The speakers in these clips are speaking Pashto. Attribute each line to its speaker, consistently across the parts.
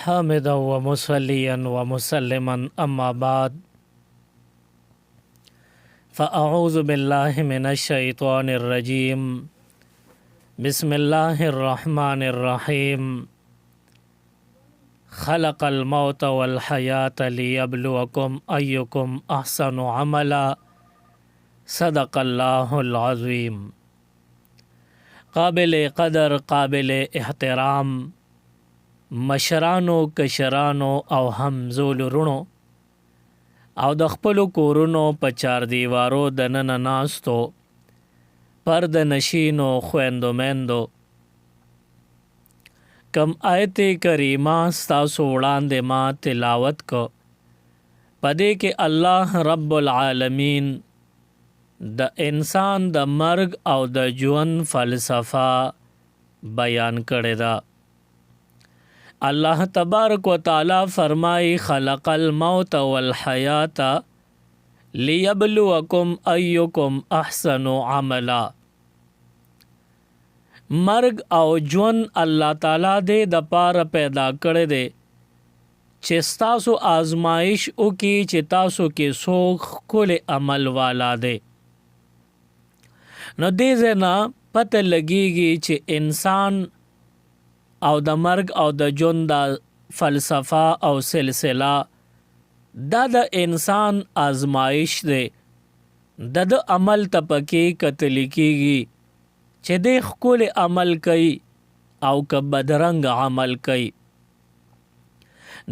Speaker 1: حامدا ومصليا ومسلما أما بعد فأعوذ بالله من الشيطان الرجيم بسم الله الرحمن الرحيم خلق الموت والحياة ليبلوكم أيكم أحسن عملا صدق الله العظيم. قابل قدر قابل احترام مشرانو کشرانو او همزول رونو او د خپلو کورونو په چار دیوارو د ننه ناستو پرد نشینو خویندو میندو کم آیت کریمه ستاسو وړاندې ما تلاوت کو پدې کې الله رب العالمین د انسان د مرګ او د ژوند فلسفه بیان کړې ده. اللہ تبارک و تعالی فرمائی خلق الموت والحیات لیبلوکم ایکم احسن عملا. مرگ او ژوند اللہ تعالی دے د پاره پیدا کړی دی چې ستاسو آزمائش وکړي چې تاسو کې څوک ښکلی عمل والا دی. نو دې ځای نه پته لګیږي چې انسان او د مرگ او د ژوند د فلسفه او سلسله دا د انسان آزمائش دی. د عمل ته پکې کتل کېږي چې د ښکلی عمل کوي او که بدرنګ عمل کوي.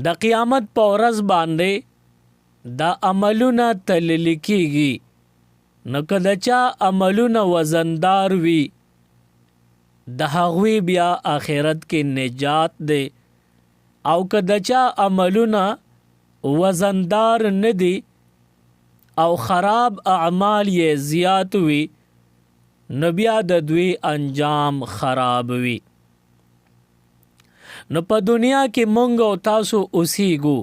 Speaker 1: د قیامت په ورځ باندې دا عملونه تلل کېږي. نو که د چا عملونه وزندار وي د هغوی بیا آخرت کې نجات دی او که د چا عملونه وزندار نه دي او خراب اعمال یې زیات وي نو بیا د دوی انجام خراب وي. نو په دنیا کې مونږ او تاسو اوسیږو.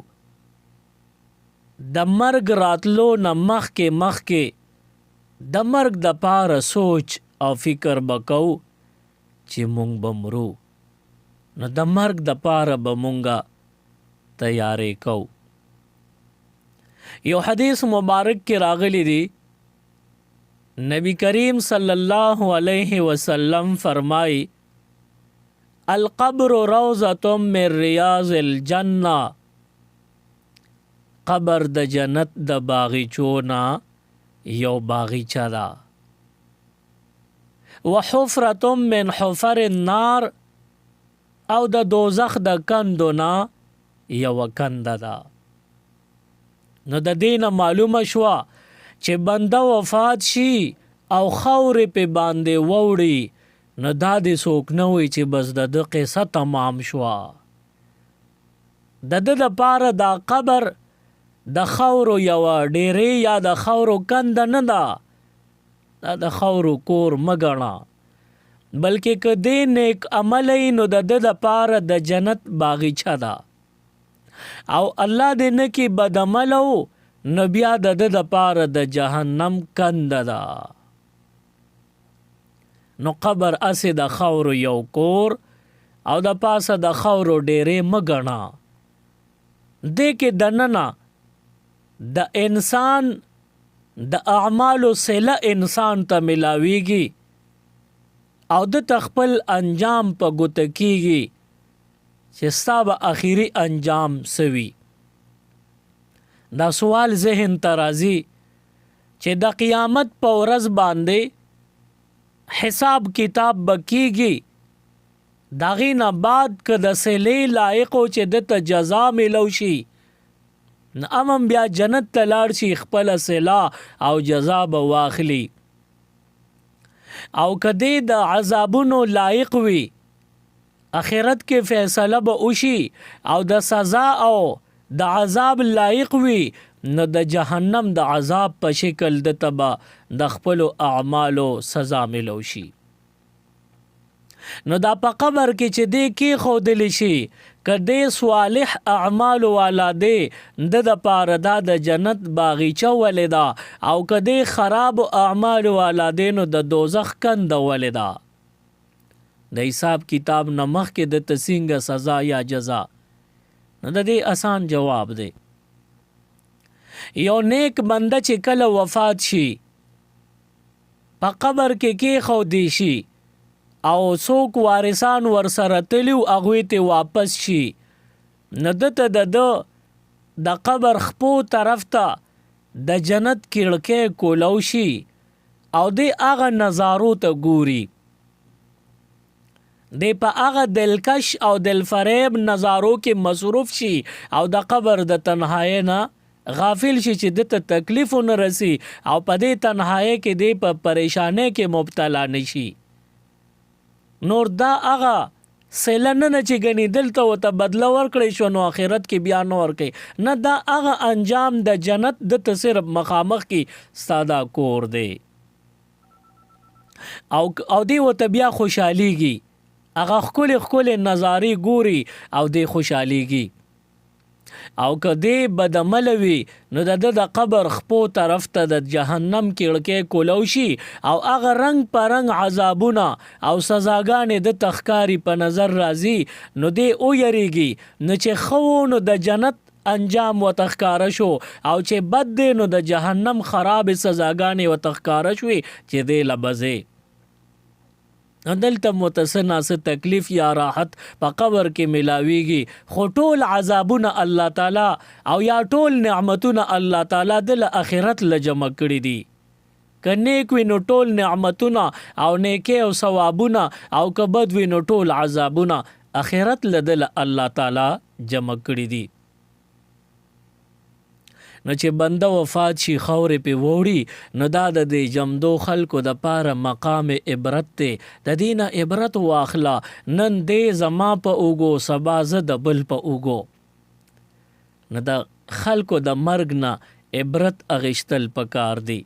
Speaker 1: د مرګ راتلو نه مخکې د مرګ د پاره سوچ او فکر بکو چې مونږ به مرو. نو د مرګ د پاره به مونږه تیارې کو. یو حدیث مبارک کې راغلی دی نبی کریم صلی الله علیه وسلم فرمائی القبر روضۃ من ریاض الجنہ. قبر د جنت د باغچونه یو باغچه ده. وحفرة من حفر النار او د دوزخ د کندونه یو کنده ده. نو د دین معلومه شوه چې بنده وفات شي او خاورې په باندې ووړي نو دا دې څوک نه وي چې بس د ده قصه تمام شوه. د ده دپاره دا قبر د خاورو یوه ډیرې یا د خاورو کنده نه ده. دا د خاورو کور مګڼه بلکې که دې نیک عملی نو د ده دپاره د جنت باغچه ده او الله دې نه کې بد عملو نو بیا د ده دپاره د جهنم کنده ده. نو قبر اسې د خاورو یو کور او د پاسه د خاورو ډیرې مګڼه. دې کې دننه د انسان د اعمالو صله انسان ته ملاویږي او د تخپل انجام په ګوته کیږي چې ستا به اخیری انجام سوي. دا سوال ذهن ته راځي چې د قیامت په ورځ باندې حساب کتاب به کیږي. د هغې نه بعد که د صلې لایقو چې د ته جزا میلو شي امم بیا جنت ته لاړ شي خپل صلا او جزا به واخلي. او کدی د عذابونو لایق وي اخرت کې فیصله به وشي او د سزا او د عذاب لایق وي نو د جهنم د عذاب په شکل د تبا د خپل اعمالو سزا ملو شي. نو دا په قبر کې چې دی کې خودل شي کدی صالح اعمال والا دی د پاره دا د جنت باغچه ولدا او کدی خراب اعمال والا دی نو د دوزخ کند ولدا. د حساب کتاب نمخ کې د تسنګ سزا یا جزا نو د دې آسان جواب دی. یو نیک بنده چې کله وفات شي په قبر کې کېښودی شي او څوک وارثان ورسره تلي و هغوی ته واپس شي، نو دته د قبر خپو طرف ته د جنت کړکۍ کولو شي او دی هغه نظارو ته ګوري. دی په هغه دلکش او دلفریب نظارو کې مصروف شي او د قبر د تنهایی نه غافل شي چې دته تکلیف نه رسی او په دې تنهایی کې دی په پریشانی کې مبتلا نشي. نور دا هغه سیلنه نه چې ګنې دلته ورته بدله ورکړی شو نو آخرت کې بیا نه ورکوي، نه دا هغه انجام د جنت دته صرف مخامخ کې ساده کور دی او دی ورته بیا خوشحالیږي، هغه ښکلې نظارې ګوري او دی خوشحالیږي. او که دی بدعمل وي نو د قبر خپو طرف ته د جهنم کړکۍ کولو شي او هغه رنګ په رنګ عذابونه او سزاګانې د تخکاری په نظر راځي، نو دی او یریږي، نو چې خو نو د جنت انجام وتخکاره شو او چې بد دی نو د جهنم خراب سزاګانې وتخکاره شوي چې دی لبزه. دلته متسنه څه تکلیف یا راحت په قبر کې ملاویږي، خو ټول عذابونه الله تعالی او یا ټول نعمتونه الله تعالی د آخرت لجمع کړي دي. که نیک وي نو ټول نعمتونه او نیکی او ثوابونه او که بد وي نو ټول عذابونه آخرت لدل الله تعالی جمع کړي دي. نو چې بنده وفات شي خورې پې ووړي نو دا د دې جمدو خلکو د پاره مقام عبرت دی. د دې نه عبرت واخله، نن دې زما په اوږو سبا زه د بل په اوږو. نو د خلکو د مرګ نه عبرت اخیستل پکار دی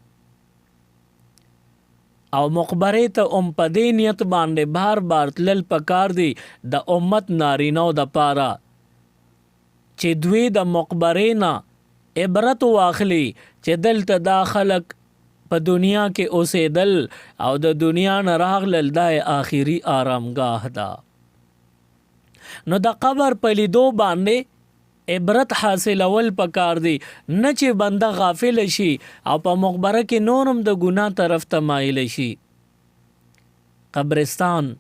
Speaker 1: او مقبرې ته په دې نیت باندې بار بار تلل پکار دی د امت نارینو د پاره چې دوی د مقبرې نه عبرت واخلی چې دلته دا خلق په دنیا کې اوسېدل او د دنیا نه راغلل دا آخري آرامگاه ده. نو د قبر په لیدو باندې عبرت حاصلول پکار دی، نه چې بنده غافل شي او په مقبره کې نورم د ګناه طرف ته مایل شي. قبرستان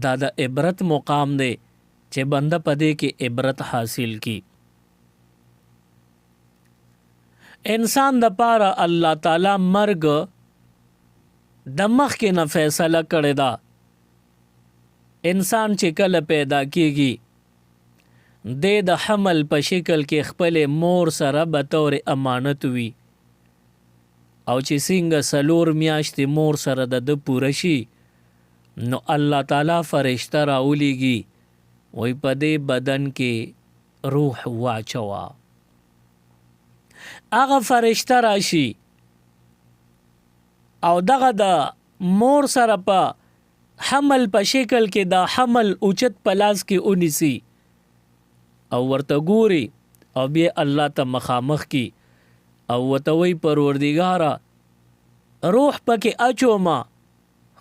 Speaker 1: دا د عبرت مقام دی چې بنده په دې کې عبرت حاصل کی. انسان د پاره الله تعالی مرګ د مخکې نه فیصله کړې ده. انسان چې کله پیدا کیږي د حمل په شکل کې خپل مور سره به طور امانت وي او چې څنګه 4 میاشتې مور سره د پوره شي نو الله تعالی فرشته راولیږي، وای په دې بدن کې روح واچوا. هغه فرشته راشي او دغه د مور سره په حمل په شکل کې د حمل اوچت پلاس کې اونیسی او ورته ګوري او بیا الله ته مخامخ کی او وتوي پروردگارا روح پکې اچوما،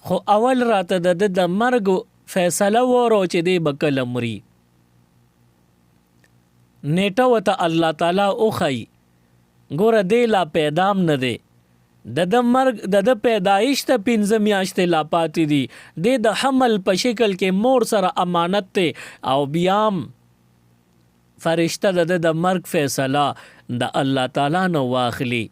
Speaker 1: خو اول راته د مرګ فیصله وره چې دی بکل مري. نیټه وته الله تعالی او خی ګوره دی لا پیدام نه دی، د مرګ د پیدایش ته 15 میاشتې لا پاتې دي، د حمل په شکل کې مور سره امانت ته او بیام فرشته د مرګ فیصله د الله تعالی نو واخلي.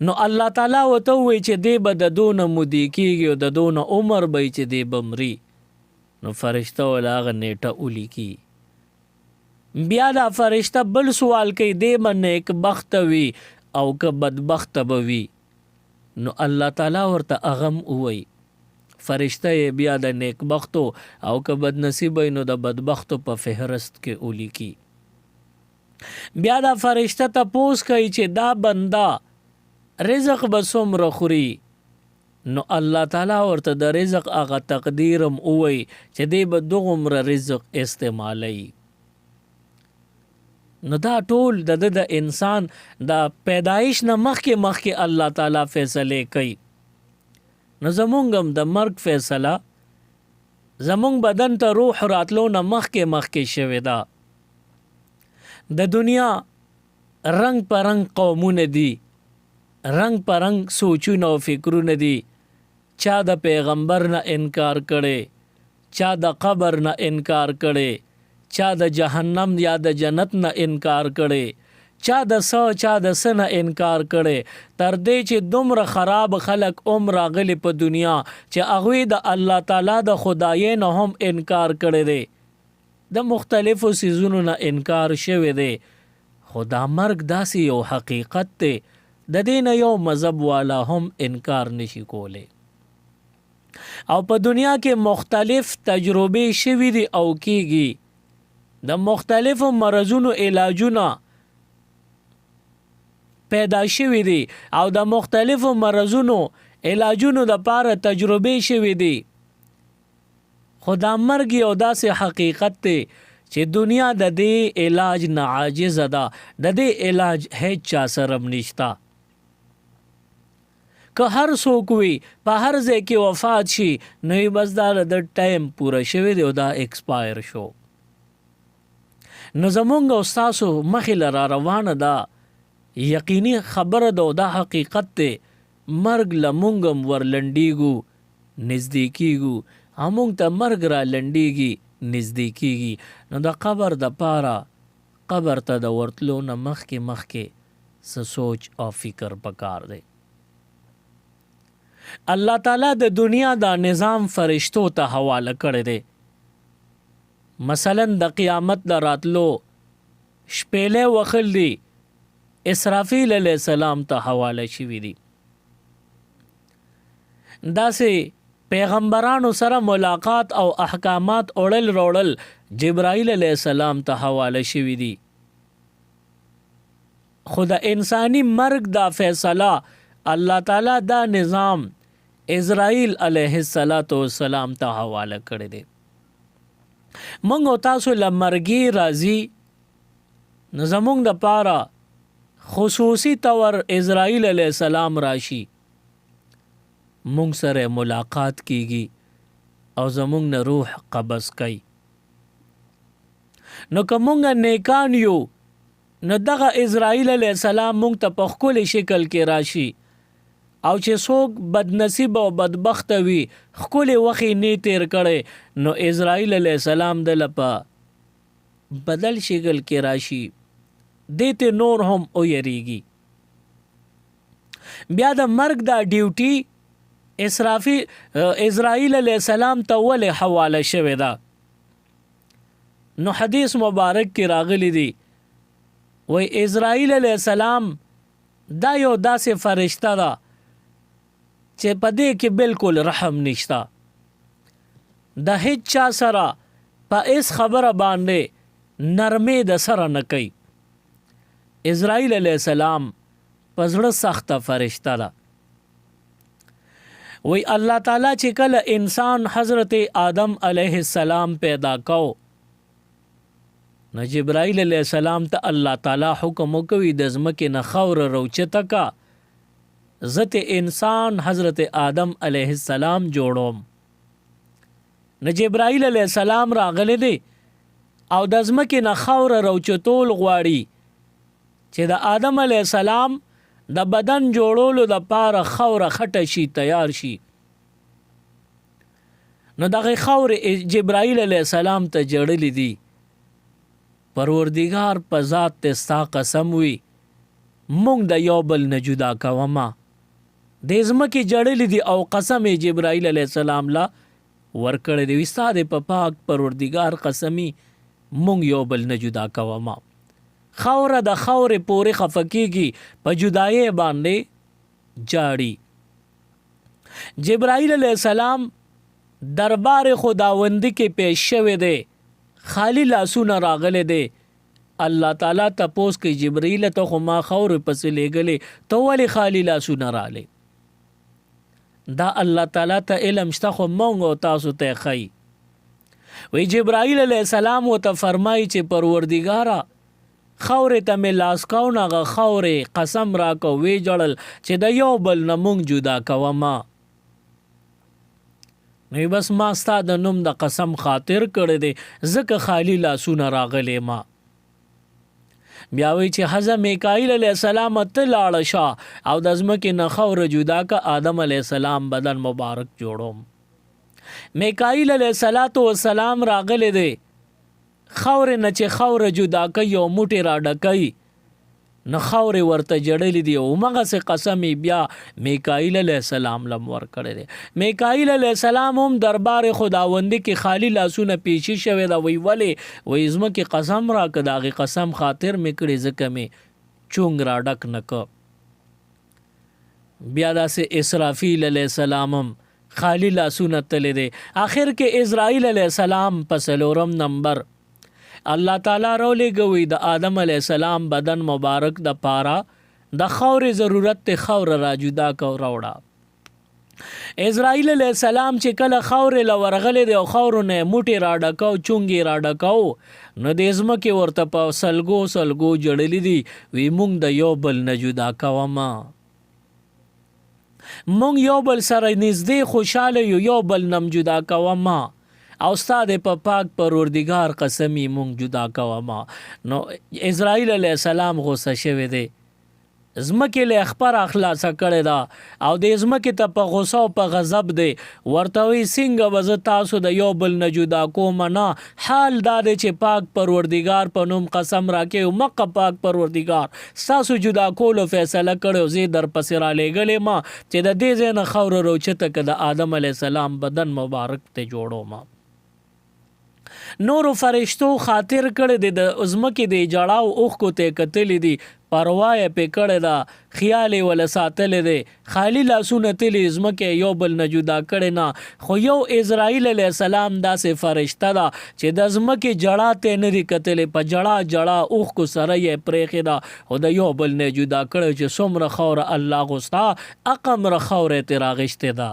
Speaker 1: نو الله تعالی وته وی چې دی به د دون مودي کېږي او د دون عمر به چې دی بمري، نو فرشته ولاغه نیټه اولی کی. بیا دا فرشته بل سوال کوي دی به نیک بخت وي او که بدبخت به وي، نو الله تعالی ورته اغم وی. فرشته بیا د نیک بختو او که بد نصیب نو د بدبختو په فهرست کې اولی کی. بیا دا فرشته تپوس کوي چې دا بندا رزق به څومره خوري، نو الله تعالی ورته د رزق هغه تقدیرم وی چې دی به دغومره رزق استعمالی. نو دا ټول د انسان د پیدایش نه مخکې الله تعالی فیصله کوي. نو زمونږ هم د مرګ فیصله زمونږ بدن ته روح راتلو نه مخکې شوې ده. د دنیا رنگ په رنگ قومونه دي، رنگ په رنگ سوچونه او فکرونه دي. چا د پیغمبر نه انکار کړي، چا د قبر نه انکار کړي، چا د جهنم یا د جنت نه انکار کړي، چا د نه انکار کړي، تر دې چې دومره خراب خلق راغلي په دنیا چې هغوی د الله تعالی د خدای نه هم انکار کړي دي، د مختلفو سیزونو نه انکار شوی دی. خو دا مرګ داسې یو حقیقت دی، د دې نه یو مذهب والا هم انکار نشي کولی. او په دنیا کې مختلف تجربې شوي دي او کیږي. د مختلفو مرضونو علاجونه پیدا شوي دي او د مختلفو مرضونو علاجونو لپاره تجربې شوي دي. خو دا مرګ یو داسې حقیقت دی چې دنیا د دې علاج نه عاجزه ده، د دې علاج هیڅ چا سره نشته. که هر څوک وي په هر ځای کې وفات شي نو بس دا د ټایم پوره شوی دی او دا ایکسپایر شو. نو زمونږ او ستاسو مخې له را روانه ده یقیني خبره ده او دا حقیقت دی. مرګ له مونږ هم ورلنډېږو، نزدیکېږو، همونږ ته مرګ را لنډېږي، نزدیکېږي. نو د قبر د پاره قبر ته د ورتلو نه مخکې څه سوچ او فکر پکار دی. الله تعالی د دنیا دا نظام فرشتو ته حواله کړی دی. مثلا د قیامت د راتلو شپېلې وخل دی اسرافیل علیہ السلام ته حواله شوي دي. داسې پیغمبرانو سره ملاقات او احکامات اوړل روړل جبرائیل علیہ السلام ته حواله شوي دي. خو د انسانی مرګ دا فیصله الله تعالی دا نظام اسرائیل علیہ السلام ته حواله کړی دی. مونږ او تاسو لمرګي راځي نو زمونږ د پاره خصوصي طور اسرائیل علیہ السلام راشي، مونږ سره ملاقات کیږي او زمونږ نه روح قبض کوي. نو که مونږ نیکان یو نو دغه اسرائیل علیہ السلام مونږ ته په ښکلي شکل کې راشي، او چې څوک بدنصیب او بدبخت وي ښکلې وخې نه تیر کړي نو اسرائیل علیہ السلام د لپا بدل شکل کې راشي، دیته نور هم او یریږي. بیا د مرګ دا ډیوټي اسرائیل علیہ السلام ته ولې حواله شوې ده؟ نو حدیث مبارک کې راغلی دی وای اسرائیل علیہ السلام دا یو داسې فرشته ده چې په دې کې بالکل رحم نشته، د هیڅ چا سره په اس خبره باندې نرمه د سره نه کوي. اسرائیل علیہ السلام په زړه سخته فرشته ده. وی الله تعالی چې کله انسان حضرت آدم علیہ السلام پیدا کو نو جبرائیل علیہ السلام ته الله تعالی حکم وکوي د ځمکې نه خاوره روچته کا، زت انسان حضرت آدم علیہ السلام جوړوم. نو جبرائیل علیہ السلام راغلی دی او د ځمکې نه خاوره روچتول غواړي چې د آدم علیہ السلام د بدن جوړولو د پاره خوره خټه شي، تیار شي. نو دغه خوره جبرائیل علیہ السلام ته جړلې دي. پروردگار په ذات ته ستا قسم وي مونږ د یو بل نه جدا کوما، د ځمکې جړلې دي او قسم جبرائیل علیہ السلام لا ورکړې دی ستا د پاک پروردگار قسمی مونږ یو بل نه جدا کوما. خوره د خوره پورې خفکیږي په جدای باندې جاړي. جبرائیل علیہ السلام دربار خداوندی کې پیش شوه دی، خالی لاسونه راغله دی. الله تعالی تپوس کې جبرائیل ته خو ما خوره پس لګلې تو ولې خالی لاسونه رااله؟ دا الله تعالی ته علم شته خو مونږ او تاسو ته خی. وی جبرائیل علیہ السلام وته فرمایي چې پروردگارا خوره ته مې لاس کاو نغه خوره قسم را کو وی جړل چې د یو بل نه مونږ جدا کوما. نو بس ما ستا د نوم د قسم خاطر کړی دی ځکه خالی لاسونه راغلی ما. بیا وی چې حضرت میکائیل علیه السلام ته لاړه شه او د ځمکې نه خاوره جدا که آدم علیه السلام بدن مبارک جوړوم. میکائیل علیه السلام راغلی دی خاورې نه چې خاوره جدا کوي او موټې را ډکوي نه خاورې ورته جړلې دي او همغسې قسم بیا میکائیل علیه السلام لم ورکړی دی. میکائیل علیه السلام هم دربار خداوندي کې خالی لاسونه پیچي شوی ده. وی ولې؟ وی ځمکې قسم راکړه د هغې قسم خاطر مې کړې ځکه مې چونګ را ډک نه که. بیا داسې اسرافیل علیه السلام هم خالی لاسونه تللی دی. آخر کې اسرائیل علیه السلام په 4 نمبر الله تعالی راولېږوي د آدم علیه السلام بدن مبارک د پاره د خاورې ضرورت ته خاوره را جدا کو راوړه. اسرائیل علیه السلام چې کله خاورې له ورغلی دی او خاورو نه موټې را ډکو چونګې را ډکو نو د ځمکې ورته په سلګو جړلي دي. وی مونږ د یو بل نه جدا کوما، مونږ یو بل سره نږدې خوشحاله یو بل نم جدا کوما او ستا د په پاک پروردگار قسمی مونږ جدا کوما. نو اسرائیل علیه السلام غوسه شوی دی ځمکې له خبره خلاصه کړې ده او د ځمکې ته په غوسه او په غضب دی. ورته وی څنګه به زه تاسو د یو بل نه جدا کوم؟ نه، حال دا دی چې پاک پروردگار په نوم قسم راکې مقه پاک پروردگار ستاسو جدا کولو فیصله کړی زه در پسې را لېږلی ما چې د دې ځای نه خاوره روچته که د آدم علیه السلام بدن مبارک ته جوړو ما. نورو فرشتو خاطر کړی دی د ځمکې د جړاو اوښکو ته کتلی دي پروا یې پې کړې ده خیال یې وله ساتلی دی خالی لاسونه تلي ځمکې یو بل نه جدا کړې نه. خو یو اسرائیل علیه السلام داسې فرشته ده چې د ځمکې جړا ته نه دي کتلی په جړا اوښکو سره یې پرېښې ده خو د یو بل نه جدا کړی چې څومره خاوره الله غوستا اقمره خاوره یې ترې راغشتې ده.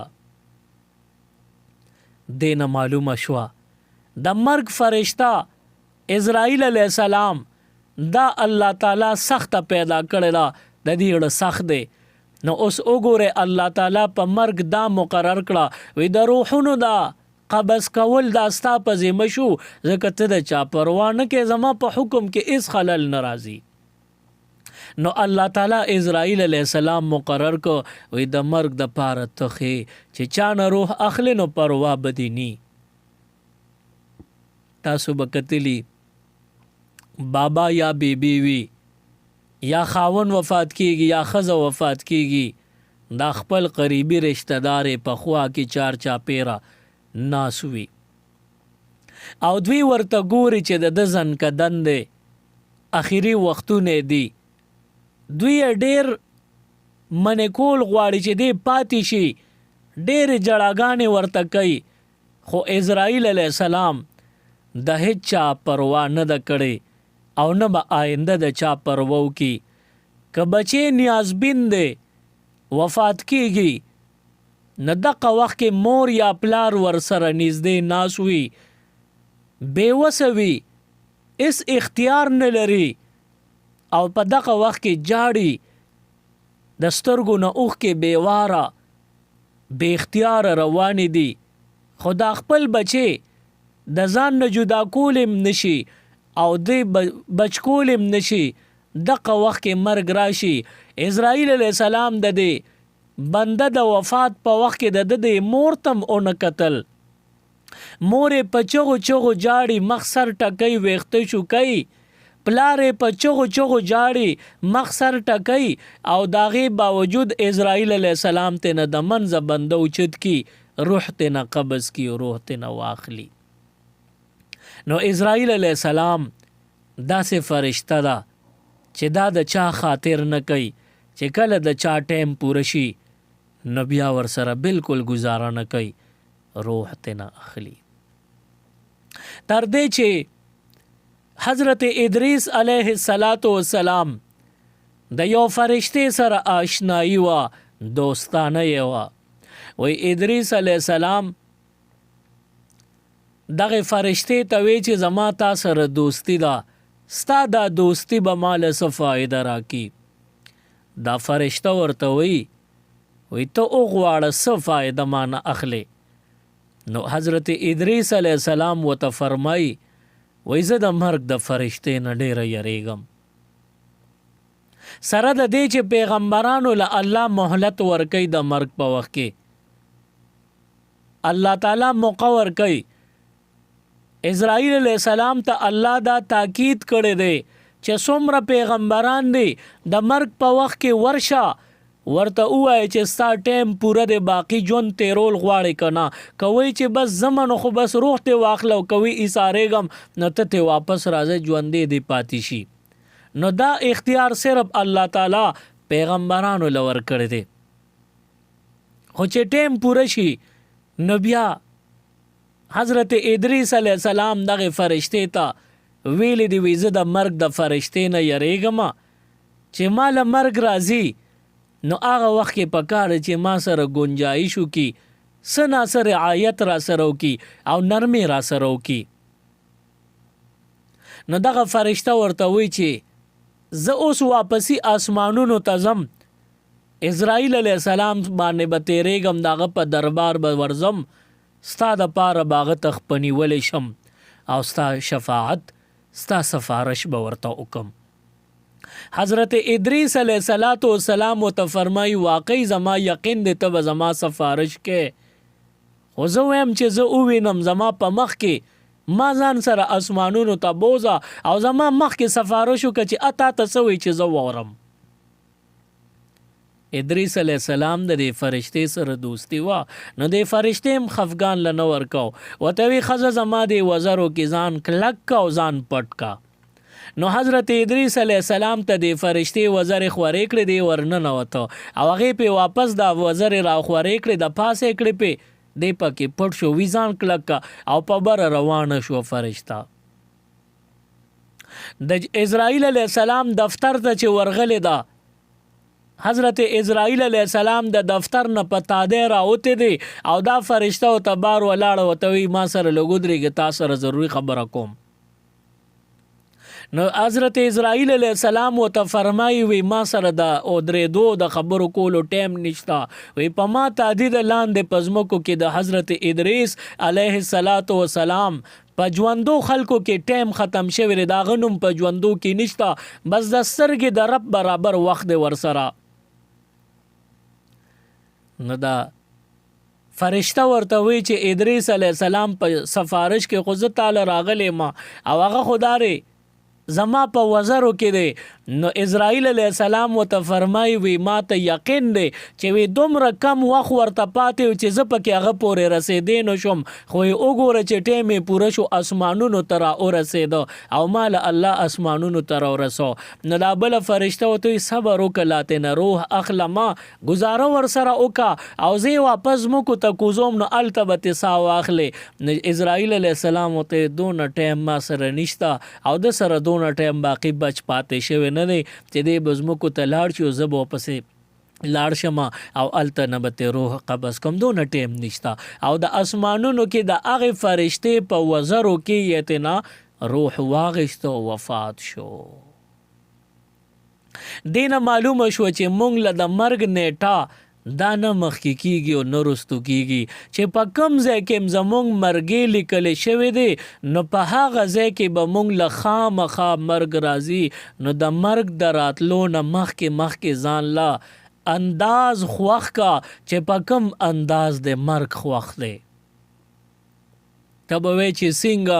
Speaker 1: دې نه معلومه شوه د مرګ فرشته اسرائیل علیه السلام دا الله تعالی سخته پیدا کړی ده د دې اړه سخت دی. نو اوس وګوره الله تعالی په مرګ دا مقرر کړه وی د روحونو دا قبض کول دا ستا په ذمه شو ځکه ته د چا پروا نه کې زما په حکم کې هیڅ خلل نه راځي. نو الله تعالی اسرائیل علیه السلام مقرر کو وی د مرګ د پاره تخې چې چا نه روح اخلي نو پروا بدینی. تاسو بکتلی بابا یا بیبی وی یا خاون وفات کیږي یا خزه وفات کیږي دا خپل قریبی رشتہ دار په خوا کې چار چاپیرا ناسوي او دوی ورته ګوري چې د ځن کدن دی اخیری وختونه دی دوی ډیر منکول غواړي چې دی پاتې شي ډیر جړاګانې ورته کوي خو اسرائیل علیه السلام د هیڅ چا پروا نه ده کړې او نه به آینده د چا پروا وکړي. که بچې نیازبین دی وفات کیږي نه دغه وخت کې مور یا پلار ورسره نږدې ناست وي بېوسه وي هیڅ اختیار نه لري او په دغه وخت کې جاړي د سترګو نه اوښکې بېواره بې اختیاره روانې دي خو دا خپل بچې د ځان نه جدا کولم نشي او دی بچ کولم نشي دغه وخت کې مرګ راشي. اسرائیل علیه السلام د دې بنده د وفات په وخت کې د مور تم اون قتل مورې په چغو جاړي مخ سر ټکوي ویښته شوکوي پلارې په چغو جاړي مخ سر ټکوي او د هغې باوجود اسرائیل علیه السلام ته نه د منځه بنده اوچت کی روح ته نه قبض کی روح ته نه واخلي. نو اسرائیل علیه السلام داسې فرشته ده چې دا د چا خاطر نه کوي چې کله د چا ټیم پوره شي نو بیا ورسره بالکل گزاره نه کوي روح ته نه اخلي. تر دې چې حضرت ادریس علیه السلام د یو فرشته سره آشنایی وا دوستانه یې وا وی ادریس علیه السلام دغه فرشته ته وی چې زما تا سره دوستی ده ستا دا دوستی به مال څه فایده راکي. دا فرشته ورته وی ته وغواړه څه فایده ما نه اخلي. نو حضرت ادریس علیه السلام وته فرمای وای زه د مرګ د فرشتې نه ډیره یریږم. سره د دې چې پیغمبرانو له الله مهلت ورکوي د مرګ په وخت کې، الله تعالی موقع ورکوي. اسرائیل علیہ السلام ته الله دا تاکید کړی دی چې څومره پیغمبران دي د مرګ په وخت کې ورشه ورته ووایي چې ستا ټیم پوره دی، باقی ژوند تیرول غواړې که نه، کوئ چې بس زمنو خو بس روح ته واخله او کوي ایسارېږم نو ته ته واپس راځئ ژوندې دی پاتې شي. نو دا اختیار صرف الله تعالی پیغمبرانو له ورکړی دی. خو چې ټیم پوره شي نو بیا حضرت ادریس علیه السلام دغه فرشتې ته ویلی دی وی زه د مرګ د فرشتې نه یریږم چې ما له مرګ راځي نو هغه وخت کې پکار چې ما سره گنجایش وکي، څه ناڅه رعایت را سره وکي او نرمي را سره وکي. نو دغه فرشته ورته وی چې زه اوس واپسی آسمانونو ته ځم، اسرائیل علیه السلام باندې به تیریږم، دغه په دربار به ورځم، ستا د پاره باغه تخپنی ولې شم او ستا شفاعت ستا سفارش به ورته وکم. حضرت ادریس علیه السلام ته فرمایي واقعي زما یقین دی ته به زما سفارش کې، خو زه ویم چې زه ووینم زما په مخ کې ما ځان سره اسمانونو ته بوزه او زما مخ کې سفارش وکړه چې اتا ته څه وایي چې زه وورم. ادریس علیه السلام د دې فرشتې سره دوستی وه، نو د فرشتې هم خفګان له نه ورکو، ورته وی ښځه زما د وزرو کې ځان کلک کا او ځان پټ کا. نو حضرت ادریس علیه السلام ته د فرشتې وزرې خورې کړې دی ورننوته او هغې پې واپس دا وزرې را خورې کړې د پاسې کړې پې دی پکې پټ شو، وی ځان کلک کا او په بره روانه شو فرشته. د اسرائیل علیه السلام دفتر ته چې ورغلې ده، حضرت اسرائیل علیه السلام د دفتر نه په تادی راوتې دی او دا فرشته ورته بار ولاړه ورته وی ما سره لږ ودرېږه تا سره ضروري خبره کوم. نو حضرت اسرائیل علیه السلام ورته فرمایي وی ما سره د درېدو د خبرو کولو ټیم نشته، وی په ما تعدید لاندې په ځمکو کې د حضرت ادریس علیه السلام په ژوندو خلکو کې ټیم ختم شوی دی، د هغه نوم په ژوندو کې نشته، بس د سترګې د رب برابر وخت دی ورسره. نو دا فرشته ورته وی چې ادریس علیه السلام په سفارش کې خو زه تاله راغلی ما او هغه خو دارې زما په وزرو کې دی. نو اسرائیل علیه السلام ورته فرمایي وی ما ته یقین دی چې وی دومره کم وخت ورته پاتې و چې زه پکې هغه پورې رسېدی نه شم، خو یې وګوره چې ټیم یې پوره شو اسمانونو ته را ورسېده او ما له الله اسمانونو ته را ورسو. نو دا بله فرشته ورته وی صبر وکړه لاتې نه روح اخله ما ګزاره ورسره وکړه او زه واپس ځمکو ته کوزوم نو هلته به تې ساه واخلې. نو اسرائیل علیه السلام ورته دونه ټیم ما سره نشته او د سره دونه ټیم باقي بچ پاتې شوی نه دی چې دی به ځمکو ته لاړ شي او زه به ورپسې لاړ شم او هلته نه به ترې روح قبض کوم، دونه ټیم نشته. او د اسمانونو کې د هغې فرشتې په وزرو کې یې تینا روح واغېسته او وفات شو. دې نه معلومه شوه چې موږ له د مرګ نیټه دا نه مخکې کیږي او نه رستو کیږي، چې په کوم ځای کې زموږ مرګې لیکلې شوی دی نو په هغه ځای کې به موږ له خامخا مرګ راځي. نو د مرګ د راتلو نه مخکې ځان له انداز خوښ کا چې په کوم انداز د مرګ خوښ دی. ته به وایې چې څنګه،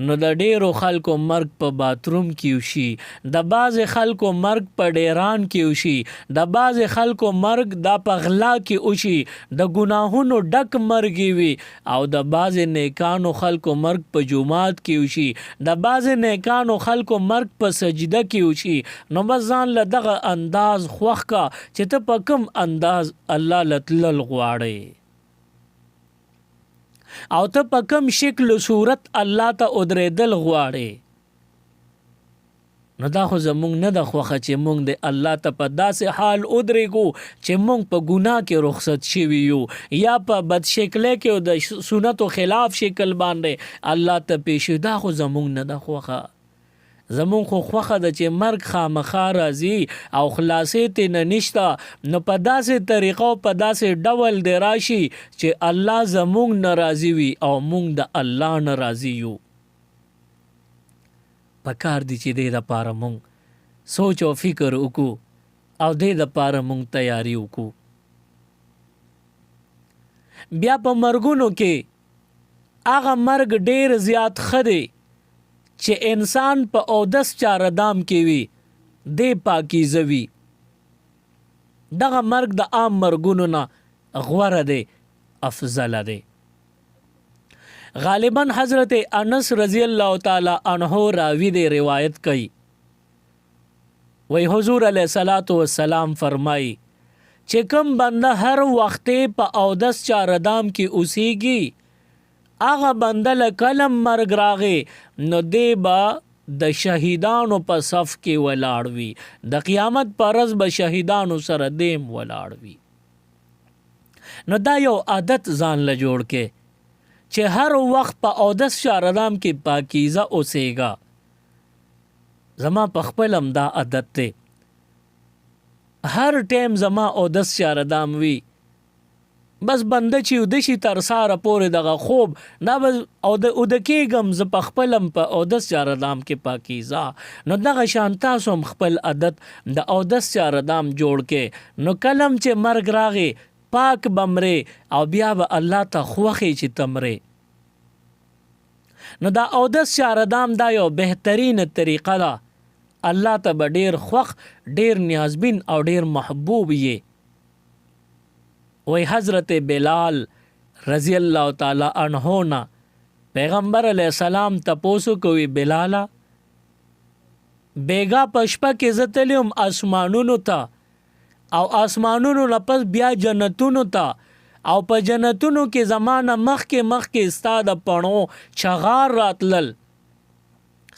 Speaker 1: نو د ډیرو خلکو مرګ په باتروم کې وشي، د بعضې خلکو مرګ په ډیران کې وشي، د بعضې خلکو مرګ دا په غلا کې وشي، د ګناهونو ډک مرګ وي، او د بعضې نیکانو خلکو مرګ په جومات کې وشي، د بعضې نیکانو خلکو مرګ په سجده کې وشي. نو بس ځان له دغه انداز خوښ کا چې ته په کوم انداز الله له تلل غواړې او ته په کوم شکل و صورت الله ته ودرېدل غواړې. نو دا خو زمونږ نه ده خوښه چې مونږ د الله ته په داسې حال ودرېږو چې مونږ په ګناه کې رخصت شوي یو یا په بد شکلی کې او د سنتو خلاف شکل باندې الله ته پیش یو، دا خو زمونږ نه ده خوښه. زمون خو خوخه د چې مرګ خامخا راځي او خلاصې ته نه نشته، نو په داسې طریقو په داسې ډول دی راشي چې الله زمونږ ناراضي وي او مونږ د الله ناراضي یو. پکار دی چې دې دپاره مونږ سوچ او فکر وکړو او دې دپاره مونږ تیاری وکړو. بیا په مرګونو کې هغه مرګ ډیر زیات ښه دی چې انسان په اودس چاردام کې وي، دې پاکیزه وي. دغه مرګ د عام مرګونو نه غوره دی، افضل دی. غالباً حضرت انس رضی الله تعالی عنہ راوی دی روایت کئی، وی حضور علیہ الصلوۃ والسلام فرمائی چې کوم بنده هر وخت په اودس چاردام کې اوسیږي، هغه بنده له کلم مرګ راغې نو دی به د شهیدانو په صف کې ولاړ وي، د قیامت پر ورځ به شهیدانو سره دیم ولاړ وي. نو دا یو عادت ځان له جوړ کې چې هر وخت په اودس چاردام کې پاکیزه اوسېږه. زما په خپل هم دا عادت دی، هر ټیم زما اودس چاردام وي، بس بنده چې اوده شي تر ساره پورې دغه خوب نه بس اوده کېږم زه په خپلم په اودس چاردام کې پاکیزه. نو دغه شان تاسو هم خپل عادت د اودس چاردام جوړ کې، نو کلم چې مرګ راغې پاک بمرې او بیا به الله ته خوښې چې تمرې. نو دا اودس چاردام دا یو بهترین طریقه ده، الله ته به ډیر خوښ، ډیر نیازبین او ډیر محبوب یې. وی حضرت بلال رضی اللہ تعالی عنہ نا پیغمبر علیہ السلام تپوسو کوي بلالا بیگا پشپا کې زتلیم اسمانونو ته او اسمانونو لپس بیا جنتونو ته او په جنتونو کې زمانه مخکې ستا د پڼو چغار راتلل،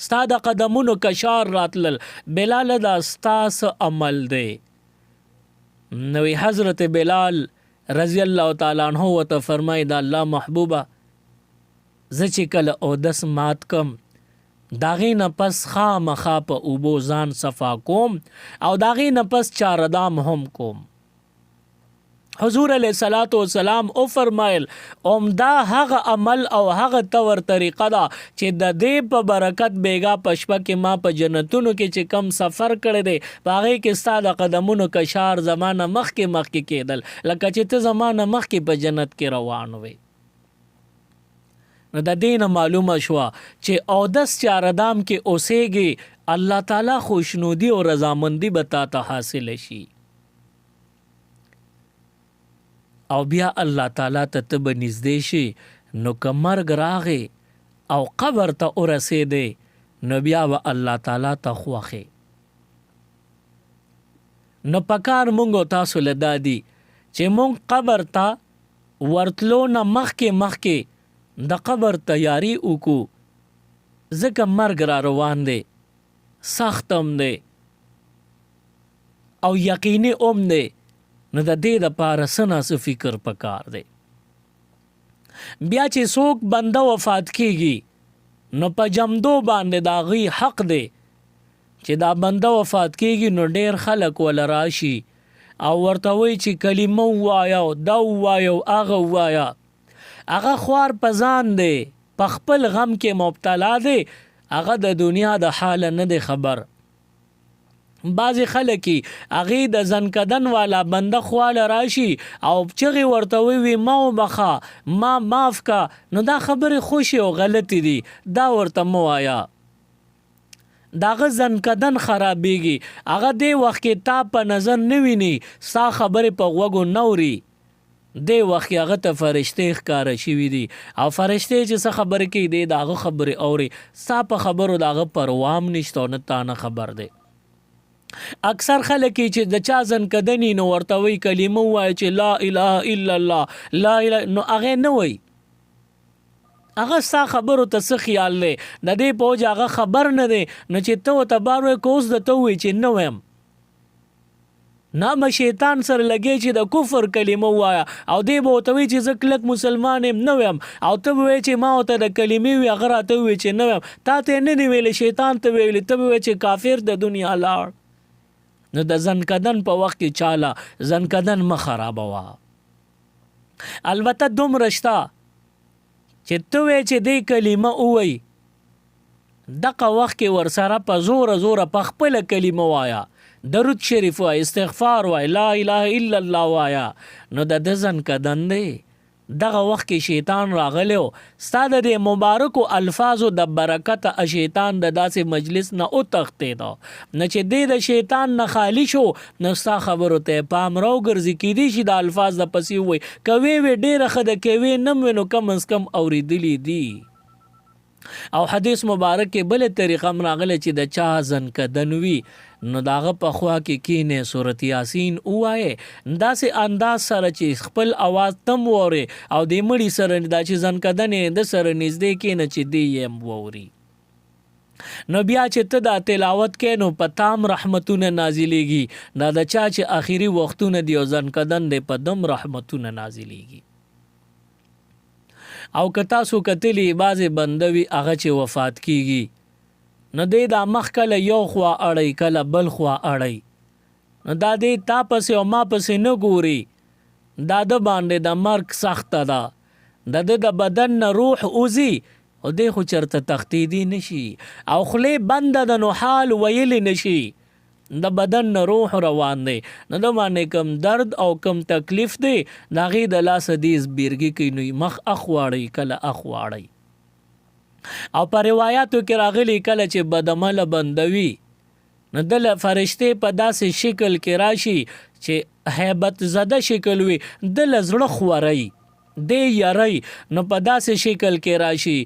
Speaker 1: ستا د قدمونو کشار راتلل. بلال دا ستاس عمل دی. نوی حضرت بلال رضی اللہ تعالی عنہ وته فرمای دا الله محبوبه زه چې کله اودس مات کم داغې نه پس خامخا په اوبو ځان صفا کوم او داغې نه پس چاردام هم کوم. حضور علیہ الصلوۃ والسلام او فرمایل عمده هغه عمل او هغه طور طریقه ده چې د دې په برکت بیگا پشپه کې ما په جنتونو کې چې کم سفر کړی دی پاغې کې ستا د قدمونو کشار زمانه مخکې کېدل لکه چې ته زمانه مخکې په جنت کې روان وې. نو د دې نه معلومه شوه چې اودس چاردام کې اوسېږي الله تعالی خوشنودي او رضامندي به تا ته حاصل شي او بیا الله تعالی ته ته به نږدې شي. نو که مرګ راغې او قبر ته ورسېدې نو بیا به الله تعالی ته خوښې. نو پکار مونږ تاسو له دا دي چې مونږ قبر ته ورتلو نه مخکې د قبر تیاری وکړو، ځکه مرګ را روان دی، سخت هم دی او یقیني هم دی. نو د دې دپاره څه نه څه فکر پکار دی. بیا چې څوک بنده وفات کېږي نو په جمدو باندې د هغوی حق دی چې دا بنده وفات کېږي نو ډېر خلک وله راشي او ورته وایي چې کلمه ووایه او دا ووایه او هغه ووایه. هغه خوار په ځان دی، په خپل غم کې مبتلا دی، هغه د دنیا د حاله نه دی خبر. بعضی خلکی هغې د زنکدن والا بنده خواله راشي او چغې ورته ووي ما وبخه ما معاف کا، نو دا خبرې خوشي او غلطې دي، دا ورته مه وایه. د هغه زنکدن خرابېږي، هغه دې وخت کې تا په نظر نه ویني، ستا خبرې په غوږو نه اوري، دې وخت کې هغه ته فرشتې ښکاره شوي دي او فرشتې چې څه خبرې کوي دی د هغه خبرې اوري، ستا په خبرو د هغه پروا هم نشته او نه تا نه خبر دی. اکثر خلک چې د چا زنکدنی نو ورته وی کلمه وایي چې لا اله الا الله لا اله، نو هغه نه وایي، هغه ستا خبرو ته څه خیال دی د دې په وجه هغه خبر نه دی. نو چې ته ورته بار وایې که اوس درته ووایي چې نه وایم نام شیطان سره لګی چې د کفر کلمه وایا او دی به ورته وایي چې زه کلک مسلمان یم نه یم او ته به وایې چې ما ورته د کلمې وي هغه راته ووایي چې نه یم تا ته یې نه دي ویلې شیطان ته ویلې ته به وایې چې کافر د دنیا لاړ نو د زنکدن په وخت کې چاله زنکدن مه خرابوه البته دومره شته چې ته وایې چې دی کلمه ووایي دغه وخت کې ورسره په زوره په خپله کلمه وایا درود شریف وای استغفار وای لا اله الا الله وایا نو د زنکدن دی دغه وخت کې شیطان راغلی و ستا د دې مبارکو الفاظو د برکته شیطان د داسې مجلس نه وتښتېده نه چې دی د شیطان نه خالی شو نو ستا خبرو ته پام راوګرځي کیدای شي د الفاظ د پسې ووایي که ویې ډېره ښه ده که ویې نه وي نو کم از کم اورېدلي دي او حدیث مبارک کې بلې طریقه هم راغلی چې د چا زنکدن وي نو داغه په خوا کې کینې سورت یاسین ووایې داسې انداز سره چې خپل اواز تم ووري او د مړي سره دا چې زنکدن یې د سره نږدې کینه چې دی یې ووري نو بیا چې ته دا تلاوت کې نو په تام رحمتونه نازلېږي دا د چا چې آخري وختونه دی او زنکدن دی په دم رحمتونه نازلېږي او که تاسو کتلی بعضې بندوي هغه چې وفات کیږي نو دی دا مخ کله یو خوا اړی کله بل خوا اړی نو دا دی تا پسې او ما پسې نه ګوري دا د باندې د مرګ سخته ده د بدن نه روح اوزي او دی خو چرته تختیدي نشي او خولې بنده د نو حال ویلی نشي د بدن نه روح روان دی نو د باندې کم درد او کم تکلیف دی د هغې د لاسه دې زبیرګي کوي نو مخ اخواړی کله اخواړی او په روایاتو کې راغلی کله چې بدعمله بندوي نو دله فرشتې په داسې شکل کې راشي چې هیبت زده شکل وي دله زړه خورئ دی یری نو په داسې شکل کې راشي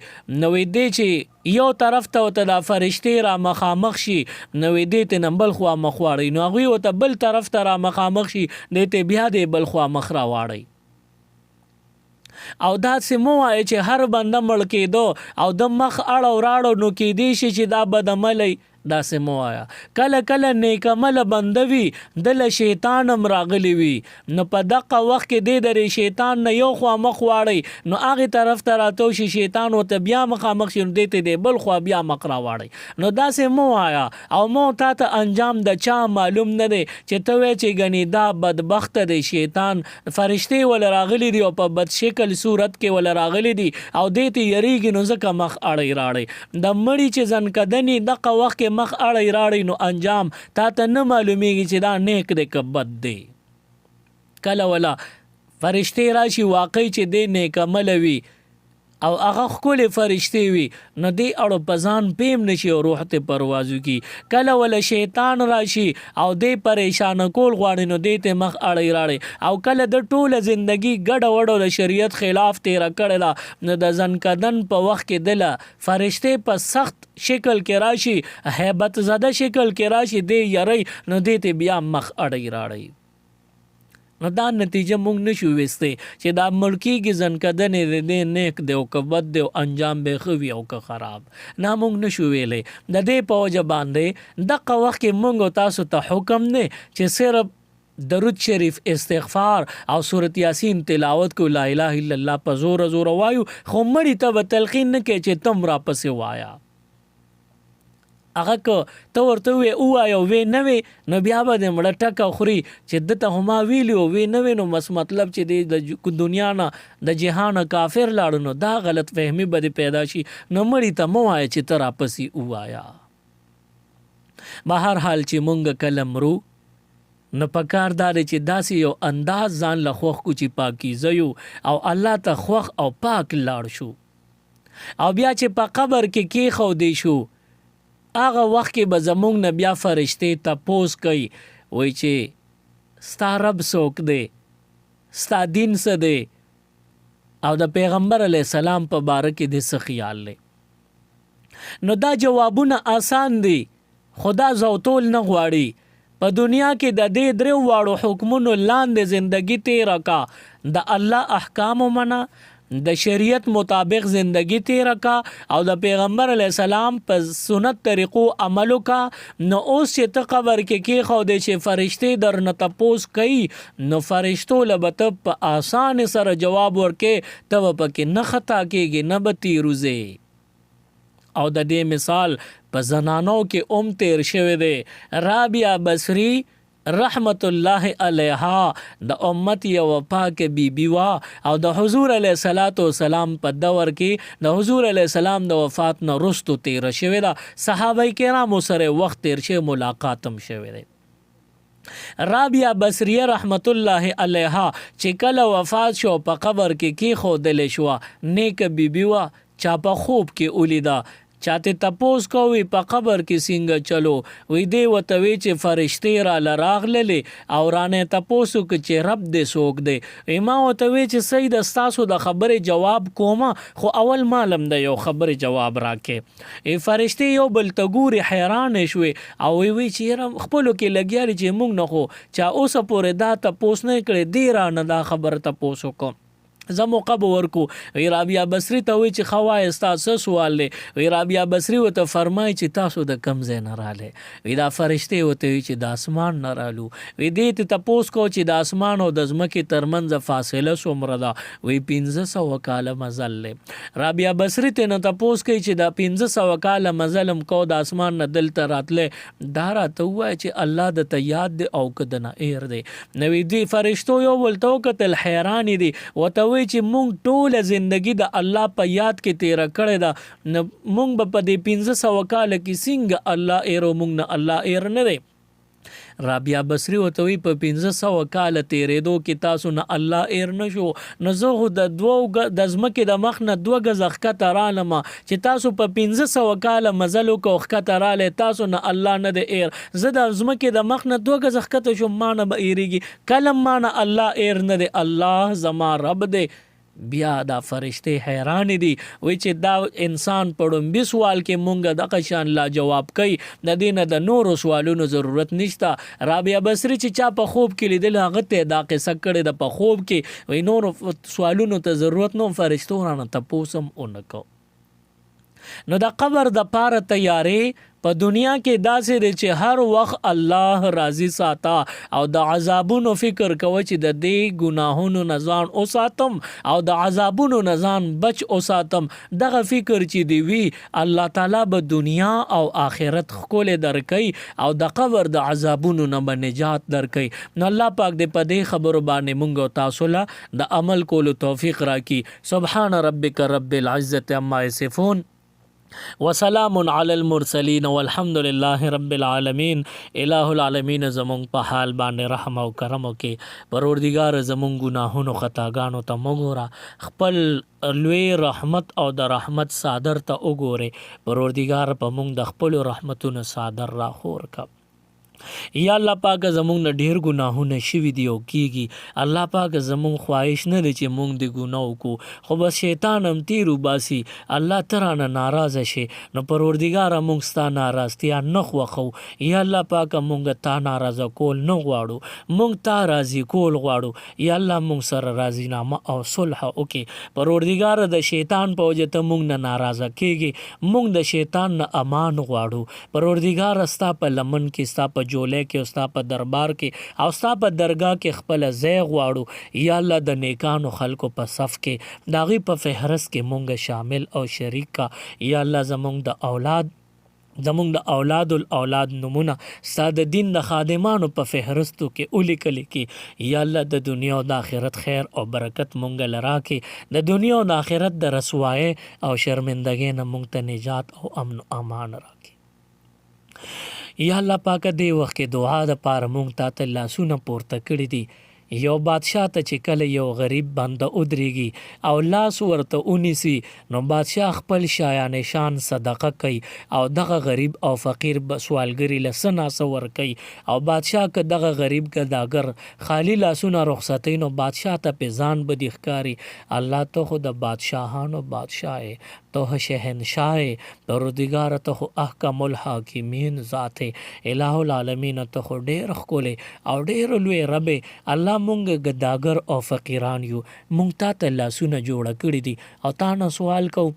Speaker 1: نو دی چې یو طرف ته ورته دا فرشتې را مخامخ شي نو دی ته نه بل خوا مخ واړئ نو هغوی ورته بل طرف ته را مخامخ شي دی ته بیا دی بل خوا مخ را واړئ او داسې مو وایه چې هر بنده مړ کېدو او د مخ اړو راړو نو کېدی شي چې دا بدعملی داسې مو وایه کله کله نیکعمله بنده وي دله شیطان هم راغلی وي نو په دغه وخت کې دی درې شیطان نه یو خوا مخ واړئ نو هغې طرف ته راتو شي شیطان ورته بیا مخامخ شي نو دی ته دی بل خوا بیا مخ را واړئ نو داسې مو وایه او مو تا ته انجام د چا معلوم نه دی چې ته وایې چې ګنې دا بدبخته دی شیطان فرشتې وله راغلی دي او په بد شکل صورت کې وله راغلی دي او دی ته یریږي نو ځکه مخ اړی راړئ د مړي چې زنکدني دغه وخت کې مخ اړی راړی نو انجام تا ته نه معلومیږي چې دا نیک دی که بد دی کله ولا فرشتې راشي واقعي چې دی نیکعمله وي او هغه ښکلې فرشتې وي نو دی اړو په ځان پیم نشي او روح ته پروازو کی کله ولا شیطان راشي او دی پریشانه کول غواړي نو دی ته مخ اړی راړی او کله د ټوله زندگی ګډه وډو د شریعت خلاف تیره کړې ده نو د زنکدن په وخت کې دله فرشتې په سخت شکل کې راشي هیبت زده شکل کې راشي دی یری نو دی ته بیا مخ اړی راړی نو دا نتیجه مونږ نشو ویستی چې دا مړکیږي زنکدنې دی نیک دی او که بد دی او انجام به ښه وي او که خراب نه مونږ نشو ویلی د دې په وجه باندې دغه وخت کې مونږ تاسو ته حکم دی چې صرف درود شریف استغفار او سورت یاسین تلاوت کو لا اله الا الله په زور وایو خو مړي ته به تلقین نه کوي چې تم را پسې وایا هغه که ته ورته وې ووایه او وې نه وې نو بیا به د مړه ټکه خوري چې ده ته هما ویلي او وې نه وې نو بس مطلب چې دی د دنیا نه د جهانه کافر لاړو نو دا غلط فهمي به دې پیدا شي نو مړي ته مه وایه چې ته راپسې ووایه به هر حال چې مونږ کله مرو نو پکار دا دی چې داسې یو انداز ځان له خوښ کو چې پاکیزه یو او الله ته خوښ او پاک لاړ شو او بیا چې په قبر کې کېښودی شو هغه وخت کې به زمونږ نه بیا فرشتې تپوس کوي وایي چې ستا رب څوک دی ستا دین څه دی او د پیغمبر علیه السلام په باره کې دې څه خیال دی نو دا جوابونه آسان دي خدا زوتول نه غواړي په دنیا کې د دې درې واړو حکمونو لاندې زندگی تیره کا د الله احکام ومنه د شریعت مطابق زندگی تیر کا او د پیغمبر علی السلام په سنت طریقو عملو کا. نو اوس چې ته قبر کې خو د چې فرشتي در نه تپوس کوي نو فرشتو لبت په آسان سره جواب ورکې ته پکې نه خطا کېږي نه به تیروزه. او د دې مثال په زنانو کې تیر شوی دی. رابعه بصری رحمت الله علیها د امت یو پاک بیبی وا او د حضور علیه الصلاۃ والسلام په دور کې د حضور علیه السلام د وفات نه رستو تیر شوی دا. صحابه کرامو سره وخت تیر شوی ملاقاتم شوی دی. رابعه بصریه رحمت الله علیها چې کله وفات شو په قبر کې خودل شو نیک بیبی وا چا په خوب کې ولیدا چاته تپوس کوي په قبر کې څنګه چلو وې دی وتوي چې فرشتي را لراغللې او رانه تپوسو کې چې رب دې سوک دی ما وتوي چې سید استاسو د خبره جواب کومه خو اول معلوم د یو خبره جواب راکې فرشتي یو بل تګوري حیران شوي او وی چې خپل کې لګیاري چې مونږ نه خو چا اوس پورې دا تپوس نه کړي دی را نه دا خبر تپوسو کو زمو قب ورکو. وی رابعه بصری ته وی چې خوای تاسو سوال لې وی رابعه بصری وته فرمای چې تاسو د کم ځای نه رااله وی دا فرشته وته وی چې د اسمان نه رالو وی دې ته تپوس کو چې د اسمان او د ځمکې ترمنځ فاصله څومره ده وی 1500 کال مزل له. رابعه بصری ته نه تپوس کوي چې دا 1500 کال مزلم کو د اسمان نه دل ته راتله دا راته وای چې الله د ته یاد دی او کدنه ایر دی. نو دی فرشتو یو ولته کتل حیران دي وته چې مونږ ټول زندگی د الله په یاد کې تیر کړی دا مونږ په دې 1500 کال کې څنګه الله ایرو مونږ نه الله ایر نه دی. رابعه بصری وتوی په 1500 کال تیرېدو کې تاسو نه الله ایر نشو نو زه د دوو د ځمکې د مخ نه 2 غز ښکته رالم چې تاسو په 1500 کال مزلو کو ښکته رااله تاسو نه الله نه د ایر زه د ځمکې د مخ نه 2 غز ښکته شو مانه به ایریږي کلم مانه الله ایر نه دی الله زما رب دی. بیا دا فرشته حیران دي وای چې دا انسان پړم به سوال کې مونږه د قشان لا جواب کوي د دینه د نورو سوالونو ضرورت نشته. رابعه بصری چې چا په خوب کې لیدل هغه ته دا قصه کړي د په خوب کې وای نورو سوالونو ته ضرورت نو فرشتو نه تپوسم اونکو. نو د قبر د پاره تیارې په دنیا کې داسې دی چې هر وخت الله راضي ساته او د عذابونو فکر کوي چې د دې ګناهونو نه ځان اوساتم او د عذابونو نه ځان بچ اوساتم. دغه فکر چې دی وی الله تعالی به دنیا او آخرت خکول درکې او د قبر د عذابونو نه به نجات درکې. نو الله پاک دې په دې خبرو باندې مونږ تاسو له د عمل کولو توفیق راکړي. سبحان ربک رب العزة عما یصفون وسلام علی المرسلین والحمد لله رب العالمین. الہ العالمین زمون په حال باندې رحم او کرم وکي. پروردگار زمون گناهونو خطاګانو ته وګوره خپل لوی رحمت او د رحمت صادر ته وګوره. پروردگار په مونږ د خپل رحمتونو صادر را خور کا. یا الله پاک زمونږ نه ډیر ګناهونه شوي دي او کیږي الله پاک زمونږ خواهش نه دی چې مونږ د ګناو کو خو بس شیطان هم تیر وباسي الله ترانه ناراضه شي نو پروردگار مونږ ستا ناراضتیا نه خوښو. یا الله پاک مونږ تا ناراضه کول نه غواړو مونږ تا راضي کول غواړو. یا الله مونږ سره راضینامه او صلح وکي. پروردگار د شیطان په وجه ته مونږ نه ناراضه کیږي مونږ د شیطان نه امان غواړو. پروردگار ستا په لمن کې ستا په جولې کې او ستا په دربار کې او ستا په درگاه کې خپل ځای غواړو. یا الله د نیکانو خلکو په صف کې داغي په فهرست کې مونږ شامل او شریک کا. یا الله زمونږ د اولاد الاولاد نمونه ستا د دین د خادمانو په فهرستو کې ولیکل کې. یا الله د دنیا او د آخرت خیر او برکت مونږ لرا کې د دنیا او د آخرت د رسوایی او شرمندګۍ نه مونږ ته نجات او امن او امان راکړي. یا الله پاک دې وخت کې دعا د پاره مونږ ته لاسونه پورته کړی دي. یو بادشاہ ته چې کله یو غریب بنده ودرېږي او لاس ورته ونیسي نو بادشاہ خپل شایان شان صدقه کوي او دغه غریب او فقیر سوالګری لسنا سور کوي او بادشاہ که دغه غریب ګداګر خالی لاسونه رخصتې نو بادشاہ ته په ځان بدی ښکاری الله ته خو د بادشاہانو بادشاہ تو شهنشاه پروردگار ته احکم الحاکمین ذات الہ العالمین ته ډیر ښکلی او ډیر لوی رب الله مونږ ګداګر او فقیران یو مونږ ته لاسونه جوړ کړی دي او تا نه سوال کو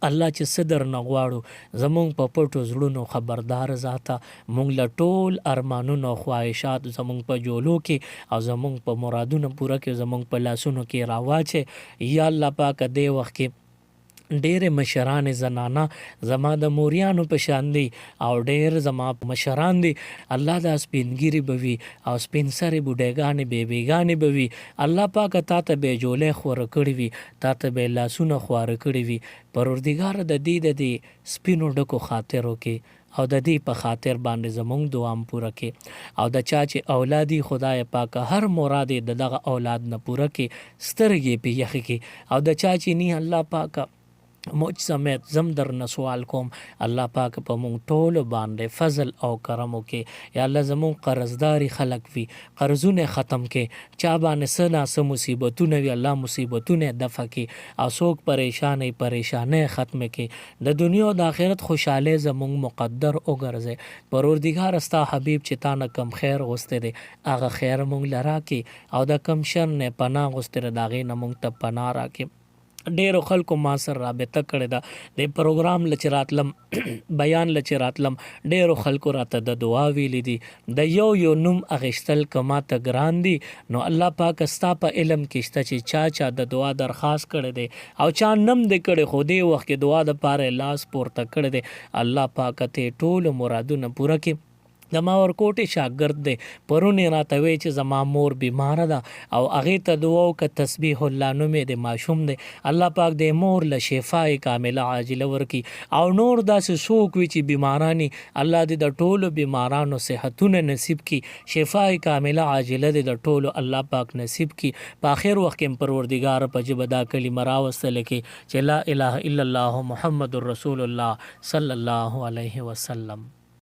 Speaker 1: الله چې صدر نه غواړو زمونږ په پټو زړونو خبردار ذاته مونږ له ټول ارمانونو او خواهشات زمونږ په جولو کې او زمونږ په مرادونو پوره کې زمونږ په لاسونو کې راواچې یا الله پاک دې وخت کې ډېر مشران زنانه زما د موریانو په شان دي او ډېر زما مشران دي الله دا سپینګيري بوي او سپین سره بوډېګانې بیبيګانې بوي الله پاک تا ته به جولې خور کړی وي تا ته به لاسونه خور کړی وي پروردگار د دې سپینو ډکو خاطرو کې او د دې په خاطر باندې زمونږ دعام پوره کې او د چا چې اولادي خدای پاک هر مراد د دغه اولاد نه پوره کې سترګې په یخ کې او د چا چې نه الله پاک موج سمیت زم در نسوال کوم الله پاک په مونږ ټول باندې فضل او کرم وکي یا الله زمون قرضداري خلق وي قرضونه ختم کې چا باندې سنا سم مصیبتونه وي الله مصیبتونه دفع کې او څوک پریشانه ختم کې د دنیا او د آخرت خوشاله زمون مقدر وګرځي پروردگار استا حبیب چې تا نه کم خیر غوسته دي هغه خیر مونږ لرا کې او د کم شر نه پناه غوسته داغې نه مونږ ته پناه راکې ډیرو خلکو ما سره رابطه کړې ده د پروګرام لچراتلم بیان لچراتلم ډیرو خلکو راته د دعا ویلې دي د یو نوم اغشتل کما ته ګران دي نو الله پاک ستا په علم کې شته چې چا د دعا درخواست کړي دي او چا نم دې کړي خو دې وخت کې دعا د پاره لاس پورته کړي دي الله پاک ته ټول مرادونه پوره کړي د ما ورکوټي شاګرد دی پرونی راته وی چې زما مور بیمار ده او هغه ته دعا او ک تسبیح الله نومې د ماشوم دی الله پاک د مور له شفای کامله عاجله ورکی او نور داسې څوک وی چې بیمارانی الله دې د ټولو بیمارانو صحتونه نصیب کی شفای کامله عاجله دې د ټولو الله پاک نصیب کی په اخر وخت کې پروردگار په جبدا کلمه راوستل کې چې لا اله الا الله محمد رسول الله صلی الله علیه وسلم.